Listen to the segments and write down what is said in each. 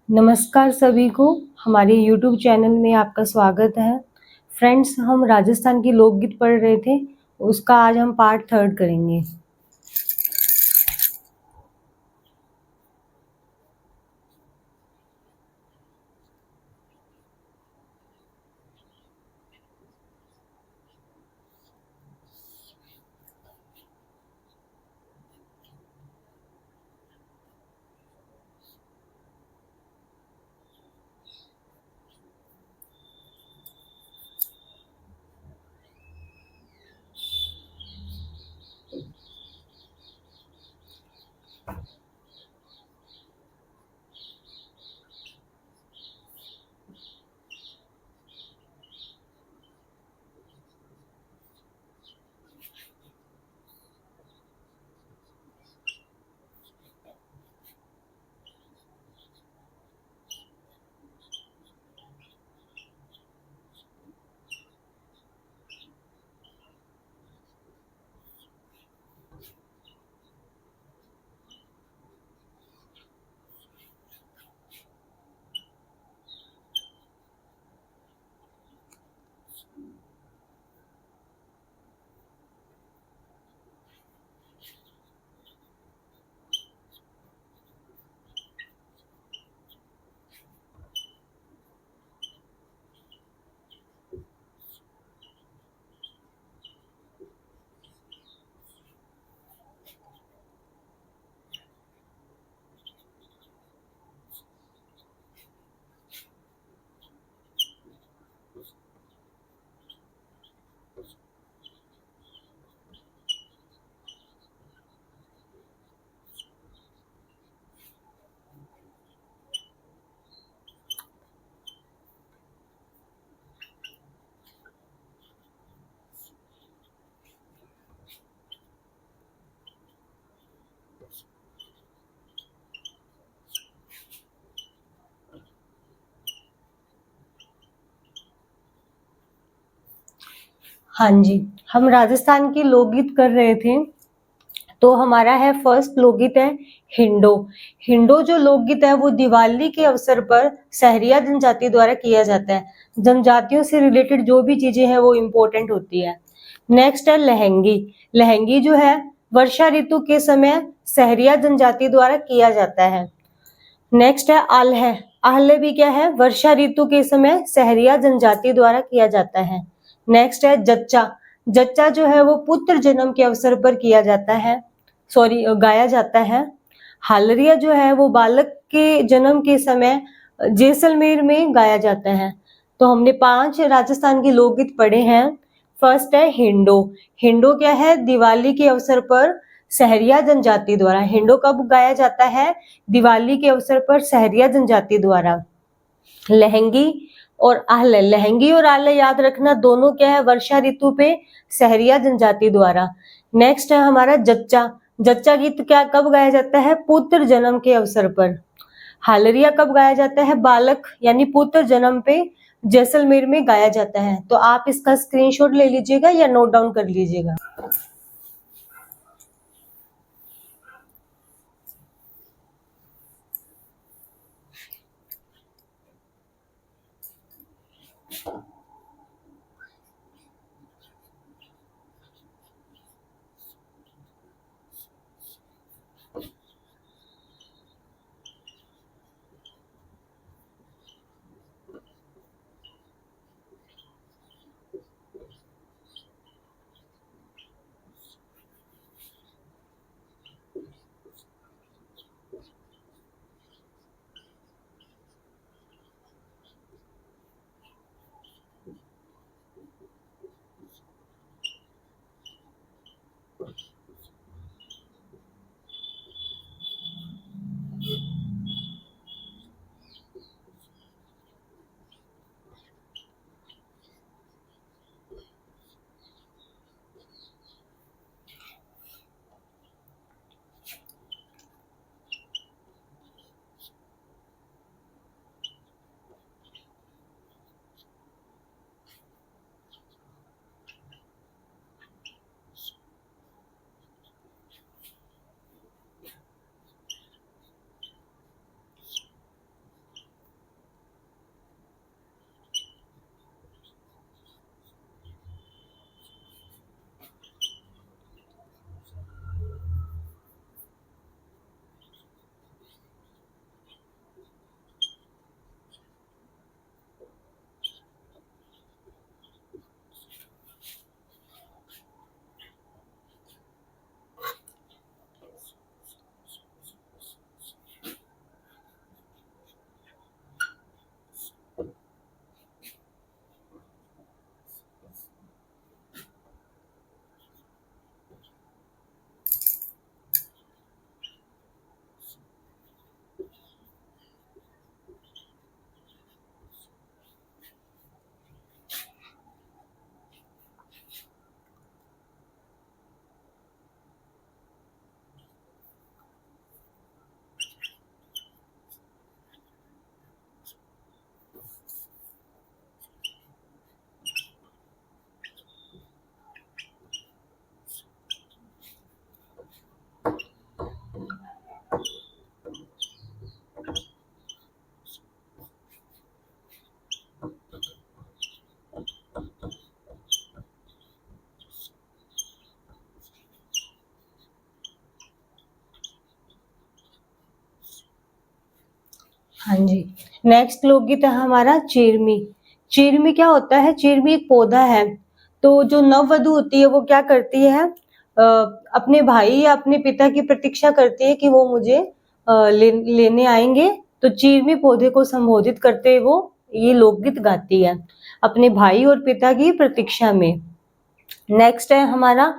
नमस्कार सभी को, हमारे YouTube चैनल में आपका स्वागत है। फ्रेंड्स, हम राजस्थान की लोकगीत पढ़ रहे थे, उसका आज हम पार्ट 3 करेंगे। हाँ जी, हम राजस्थान की लोकगीत कर रहे थे। तो हमारा है फर्स्ट लोकगीत है हिंडो। हिंडो जो लोकगीत है वो दिवाली के अवसर पर सहरिया जनजाति द्वारा किया जाता है। जनजातियों से रिलेटेड जो भी चीजें हैं वो इम्पोर्टेंट होती है। नेक्स्ट है लहंगी। लहंगी जो है वर्षा ऋतु के समय सहरिया जनजाति द्वारा किया जाता है। नेक्स्ट है आल्ह। आल्ह भी क्या है, वर्षा ऋतु के समय सहरिया जनजाति द्वारा किया जाता है। नेक्स्ट है जच्चा। जच्चा जो है वो पुत्र जन्म के अवसर पर किया जाता है, गाया जाता है। हालरिया जो है वो बालक के जन्म के समय जैसलमेर में गाया जाता है। तो हमने 5 राजस्थान के लोकगीत पढ़े हैं। फर्स्ट है हिंडो। हिंडो क्या है, दिवाली के अवसर पर सहरिया जनजाति द्वारा। हिंडो कब गाया जाता है, दिवाली के अवसर पर सहरिया जनजाति द्वारा। लहंगी और आल्ह। लहंगी और आल्ह याद रखना, दोनों क्या है, वर्षा ऋतु पे सहरिया जनजाति द्वारा। नेक्स्ट है हमारा जच्चा। जच्चा गीत क्या कब गाया जाता है, पुत्र जन्म के अवसर पर। हालरिया कब गाया जाता है, बालक यानी पुत्र जन्म पे जैसलमेर में गाया जाता है। तो आप इसका स्क्रीनशॉट ले लीजिएगा या नोट डाउन कर लीजिएगा। हाँ जी। नेक्स्ट लोकगीत है हमारा चीरमी। चीरमी क्या होता है? चीरमी एक पौधा है। तो जो नववधु होती है वो क्या करती है, अपने भाई या अपने पिता की प्रतीक्षा करती है कि वो मुझे लेने आएंगे। तो चीरमी पौधे को संबोधित करते हुए वो ये लोकगीत गाती है अपने भाई और पिता की प्रतीक्षा में। नेक्स्ट है हमारा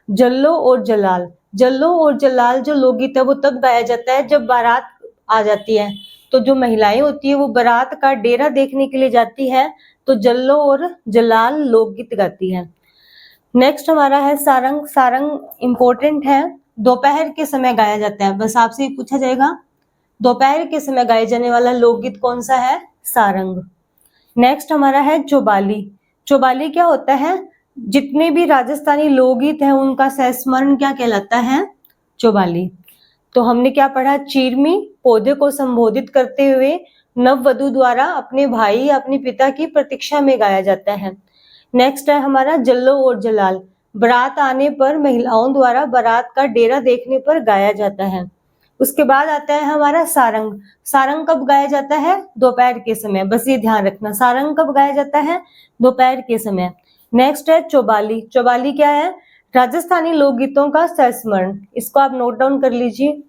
जल्लो और जलाल। जल्लो और जलाल जो लोकगीत है वो तब गाया जाता है जब बारात आ जाती है। तो जो महिलाएं होती है वो बारात का डेरा देखने के लिए जाती है, तो जल्लो और जलाल लोकगीत गाती है। नेक्स्ट हमारा है सारंग। सारंग इम्पोर्टेंट है, दोपहर के समय गाया जाता है। बस आपसे पूछा जाएगा दोपहर के समय गाए जाने वाला लोकगीत कौन सा है? सारंग। नेक्स्ट हमारा है चौबाली। चौबाली क्या होता है? जितने भी राजस्थानी लोकगीत हैं उनका संस्मरण क्या कहलाता है? चौबाली। तो हमने क्या पढ़ा? चीरमी पौधे को संबोधित करते हुए नववधु द्वारा अपने भाई या अपने पिता की प्रतीक्षा में गाया जाता है। नेक्स्ट है हमारा जल्लो और जलाल। बारात आने पर महिलाओं द्वारा बारात का डेरा देखने पर गाया जाता है। उसके बाद आता है हमारा सारंग। सारंग कब गाया जाता है? दोपहर के समय। बस ये ध्यान रखना, सारंग कब गाया जाता है? दोपहर के समय। नेक्स्ट है चौबाली। चौबाली क्या है? राजस्थानी लोकगीतों का संस्मरण। इसको आप नोट डाउन कर लीजिए।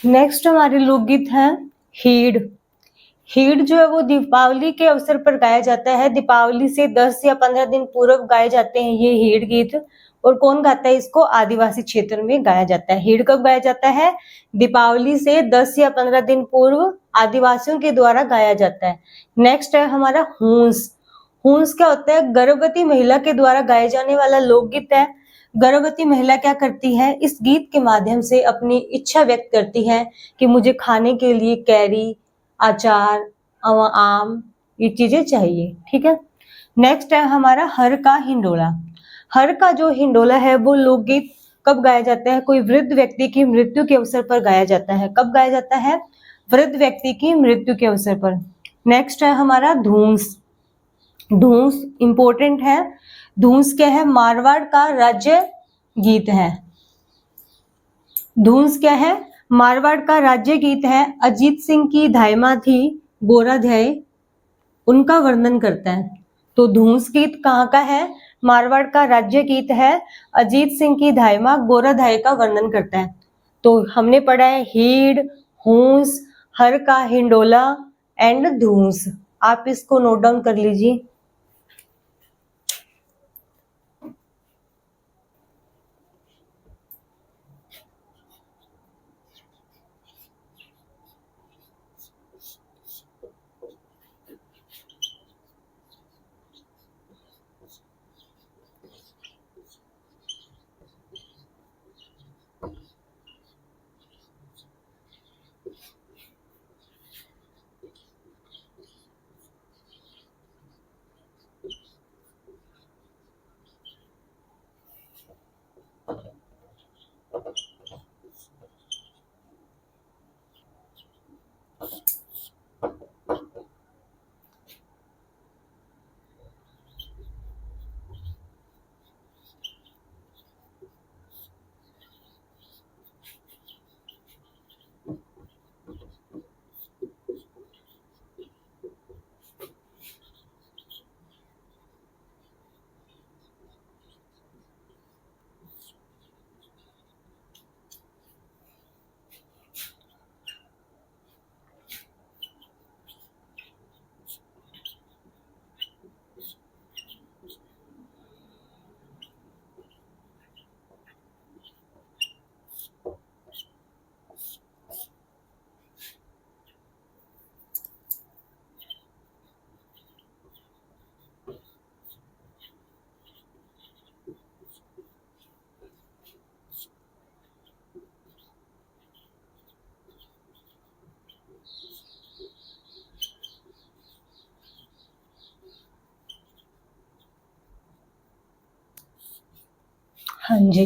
नेक्स्ट हमारे लोकगीत है हीड़। हीड़ जो है वो दीपावली के अवसर पर गाया जाता है। दीपावली से 10 या 15 दिन पूर्व गाए जाते हैं ये हीड़ गीत। और कौन गाता है इसको? आदिवासी क्षेत्र में गाया जाता है। हीड़ कब गाया जाता है? दीपावली से 10 या 15 दिन पूर्व आदिवासियों के द्वारा गाया जाता है। नेक्स्ट है हमारा हूंस। हूंस क्या होता है? गर्भवती महिला के द्वारा गाए जाने वाला लोकगीत है। गर्भवती महिला क्या करती है? इस गीत के माध्यम से अपनी इच्छा व्यक्त करती है कि मुझे खाने के लिए कैरी, अचार, आम, ये चीजें चाहिए। ठीक है। नेक्स्ट है हमारा हर का हिंडोला। हर का जो हिंडोला है वो लोकगीत कब गाया जाता है? कोई वृद्ध व्यक्ति की मृत्यु के अवसर पर गाया जाता है। कब गाया जाता है? वृद्ध व्यक्ति की मृत्यु के अवसर पर। नेक्स्ट है हमारा धूंस। धूंस इंपॉर्टेंट है। धूंस क्या है? मारवाड़ का राज्य गीत है। धूंस क्या है? मारवाड़ का राज्य गीत है। अजीत सिंह की धायमा थी गोराध्याय, उनका वर्णन करता है। तो धूंस गीत कहाँ का है? मारवाड़ का राज्य गीत है। अजीत सिंह की धायमा गोराध्याय का वर्णन करता है। तो हमने पढ़ा है हीड़, हूंस, हर का हिंडोला एंड धूस। आप इसको नोट डाउन कर लीजिए। हाँ जी,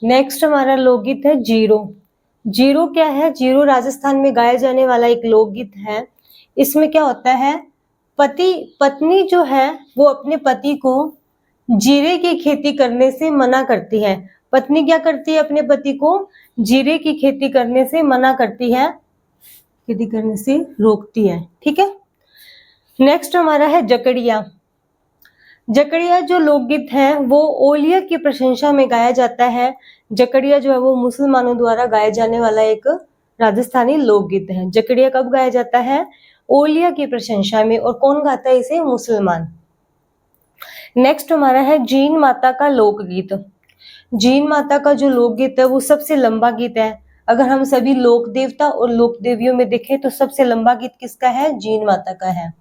नेक्स्ट हमारा लोकगीत है जीरो। जीरो क्या है? जीरो राजस्थान में गाया जाने वाला एक लोकगीत है। इसमें क्या होता है, पति पत्नी जो है वो अपने पति को जीरे की खेती करने से मना करती है। पत्नी क्या करती है? अपने पति को जीरे की खेती करने से मना करती है, खेती करने से रोकती है। ठीक है। नेक्स्ट हमारा है जकड़िया। जकड़िया जो लोकगीत है वो ओलिया की प्रशंसा में गाया जाता है। जकड़िया जो है वो मुसलमानों द्वारा गाया जाने वाला एक राजस्थानी लोकगीत है। जकड़िया कब गाया जाता है? ओलिया की प्रशंसा में। और कौन गाता है इसे? मुसलमान। नेक्स्ट हमारा है जीन माता का लोकगीत। जीन माता का जो लोकगीत है वो सबसे लंबा गीत है। अगर हम सभी लोक देवता और लोक देवियों में देखें तो सबसे लंबा गीत किसका है? जीन माता का है।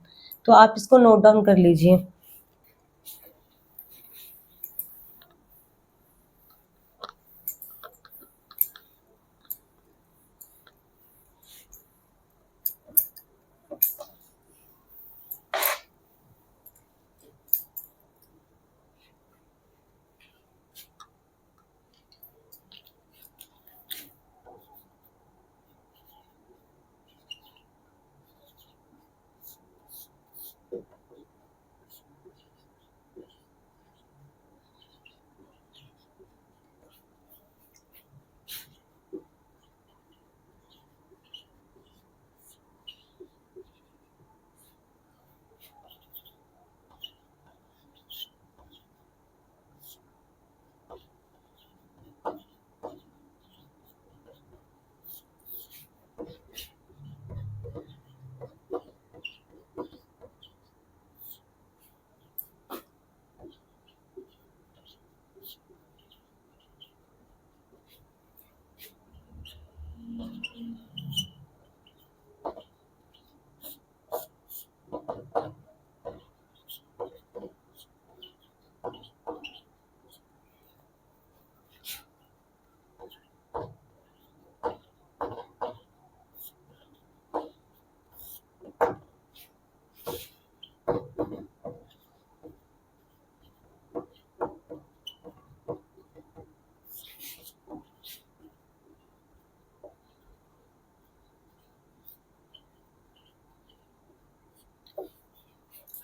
तो आप इसको नोट डाउन कर लीजिए।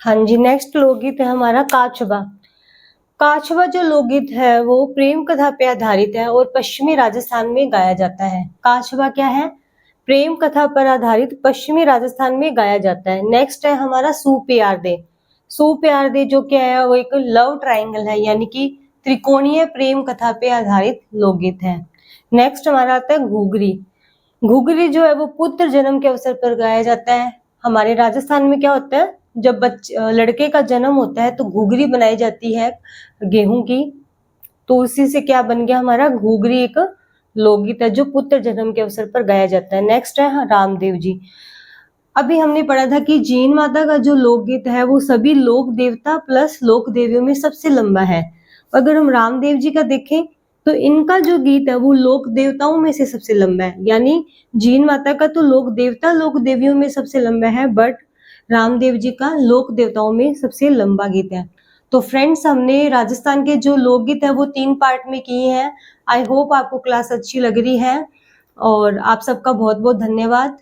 हाँ जी, नेक्स्ट लोकगीत है हमारा काछबा। काछबा जो लोकगीत है वो प्रेम कथा पे आधारित है और पश्चिमी राजस्थान में गाया जाता है। काछबा क्या है? प्रेम कथा पर आधारित पश्चिमी राजस्थान में गाया जाता है। नेक्स्ट है हमारा सू प्यार दे। सू प्यार दे जो क्या है वो एक लव ट्रायंगल है, यानी कि त्रिकोणीय प्रेम कथा पे आधारित लोकगीत है। नेक्स्ट हमारा आता है घूघरी। घूघरी जो है वो पुत्र जन्म के अवसर पर गाया जाता है। हमारे राजस्थान में क्या होता है, जब लड़के का जन्म होता है तो घूघरी बनाई जाती है गेहूं की, तो उसी से क्या बन गया हमारा घूघरी, एक लोकगीत है जो पुत्र जन्म के अवसर पर गाया जाता है। नेक्स्ट है रामदेव जी। अभी हमने पढ़ा था कि जीन माता का जो लोकगीत है वो सभी लोक देवता प्लस लोक देवियों में सबसे लंबा है। अगर हम रामदेव जी का देखें तो इनका जो गीत है वो लोक देवताओं में से सबसे लंबा है, यानी जीन माता का तो लोक देवता लोक देवियों में सबसे लंबा है, बट रामदेव जी का लोक देवताओं में सबसे लंबा गीत है। तो फ्रेंड्स, हमने राजस्थान के जो लोकगीत है वो 3 पार्ट में किए हैं। आई होप आपको क्लास अच्छी लग रही है और आप सबका बहुत बहुत धन्यवाद।